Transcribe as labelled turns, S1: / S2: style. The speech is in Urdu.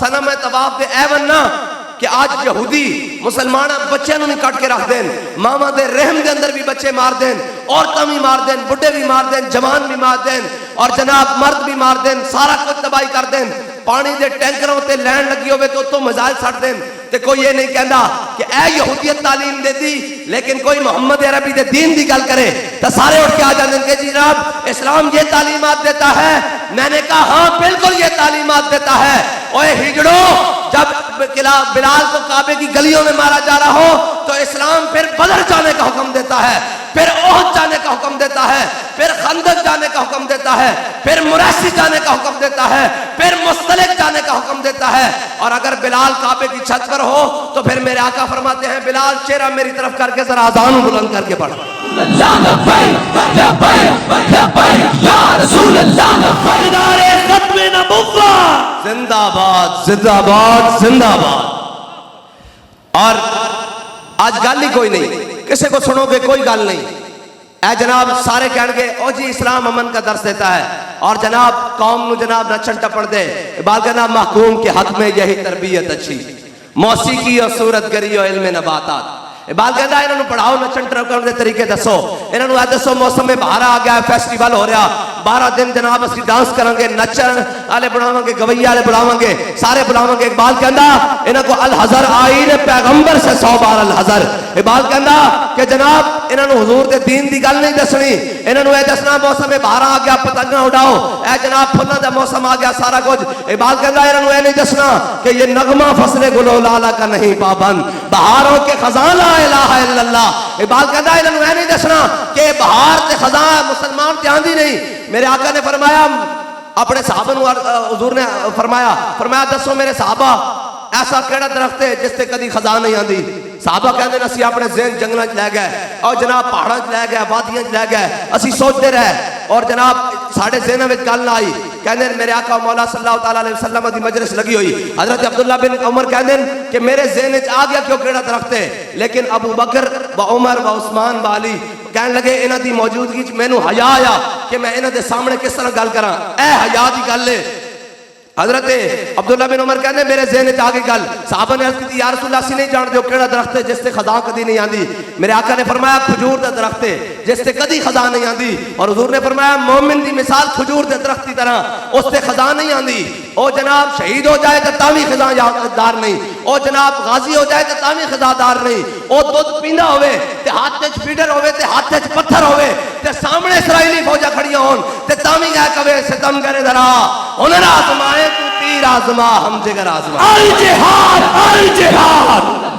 S1: سنم طواف دے ایون نہ کہ آج یہودی مسلمان بچے نوں نہیں کٹ کے رکھ دین، ماما دے رحم دے اندر بھی بچے مار دین، عورتاں بھی مار دین، بڈھے بھی مار دین، جوان بھی مار دین، اور جناب مرد بھی مار دین، سارا کچھ تباہی کر دین، پانی دے ٹینکروں تے لین لگی ہوئے تو اتوں میزائل سٹ دین، تے کوئی یہ نہیں کہندا کہ اے یہودیت تعلیم دیتی، لیکن کوئی محمد عربی دے دین دی گل کرے تو سارے اٹھ کے آ جاندے کہ جی جناب اسلام یہ تعلیمات دیتا ہے۔ میں نے کہا ہاں بالکل یہ تعلیمات دیتا ہے۔ اوے ہجڑو، جب بلال کو کعبے کی گلیوں میں مارا جا رہا ہو تو اسلام پھر بدر جانے کا حکم دیتا ہے، پھر احد جانے کا حکم دیتا ہے، پھر خندق جانے کا حکم دیتا ہے، پھر مریسی جانے کا حکم دیتا ہے، پھر مستلق جانے کا حکم دیتا ہے۔ اور اگر بلال کعبے کی چھت پر ہو تو پھر میرے آقا فرماتے ہیں بلال چہرہ میری طرف کر کے ذرا اذان بلند کر کے پڑھ۔ زندہ باد زندہ باد زندہ باد۔ اور آج گل ہی کوئی نہیں، کسی کو سنو گے کوئی گل نہیں، اے جناب سارے کہن گے او جی اسلام امن کا درس دیتا ہے، اور جناب قوم نو جناب نچن ٹپڑ دے، اقبال کہنا محکوم کے حق میں یہی تربیت اچھی، موسیقی اور صورت گری اور علم نباتات۔ اقبال کہتا ہے انہوں نے پڑھاؤ نچن ٹپڑ دے طریقے دسو، انہوں نے دسو موسم میں باہر آ گیا، فیسٹیول ہو رہا، 12 دن جناب اسی ڈانس کریں گے، نچن والے بلاواں گے، گوئی والے بلاواں گے، سارے بلاواں گے۔ اقبال کہندا انہاں کو الحذر آئین پیغمبر سے 100 بار الحذر۔ اقبال کہندا کہ جناب انہاں نو حضور دے دین دی گل نہیں دسنی، انہاں نو اے دسنا موسم میں باہر آ گیا پتنگاں اڑاؤ، اے جناب پھلاں دا موسم آ گیا سارا کچھ۔ اقبال کہندا انہاں نو اے نہیں دسنا کہ یہ نغمہ فصل گلو لالا کا نہیں پابند، بہاروں کے خزاں لا الہ الا اللہ۔ اقبال کہندا انہاں نو اے نہیں دسنا کہ بہار تے خزاں مسلمان تے آندی نہیں۔ میرے آقا نے فرمایا اپنے صحابہ نو، حضور نے فرمایا دسو میرے صحابہ ایسا کیڑا درخت ہے جس تے کدی خزاں نہیں آندی؟ صحابہ کہندے نے اسی اپنے ذہن جنگلاں چ لے گئے اور جناب پہاڑاں چ لے گئے، وادیاں چ لے گئے، اسی سوچتے رہے اور جناب ساڈے ذہن وچ گل نہ آئی۔ کہندے میرے آقا مولا صلی اللہ تعالی علیہ وسلم دی مجلس لگی ہوئی، حضرت عبداللہ بن عمر کہندے کہ میرے ذہن وچ آ گیا کہ کیڑا درخت ہے، لیکن ابو بکر و عمر و عثمان و علی کہنے لگے انہاں دی موجودگی وچ مینوں حیا آیا کہ میں انہاں دے سامنے کس طرح گل کراں، اے حیا دی گل ہے۔ حضرت عبداللہ بن عمر کہنے میرے ذہن وچ آ گئی گل، صحابہ نے عرض کی یا رسول اللہ سی نہیں جان دیو کیڑا درخت ہے جس تے خزاں کدی نہیں آندی؟ میرے آقا نے فرمایا کھجور دا درخت ہے جس تے کدی خزاں نہیں آندی، اور حضور نے فرمایا مومن دی مثال کھجور دے درخت کی طرح، اس تے خزاں نہیں آندی، او جناب شہید ہو جائے تے تاوی خزاں دار نہیں، او جناب غازی ہو جائے تے تاوی خزاں دار نہیں، او دودھ پیندا ہوئے تے ہاتھ وچ فیڈر ہوئے تے ہاتھ وچ پتھر ہوئے تے سامنے اسرائیلی فوجاں کھڑیاں ہون تے تاوی گئے کبے ستم کرے ذرا ہنر آزمائے تو تیر آزما ہم جگر آزما۔
S2: الجہاد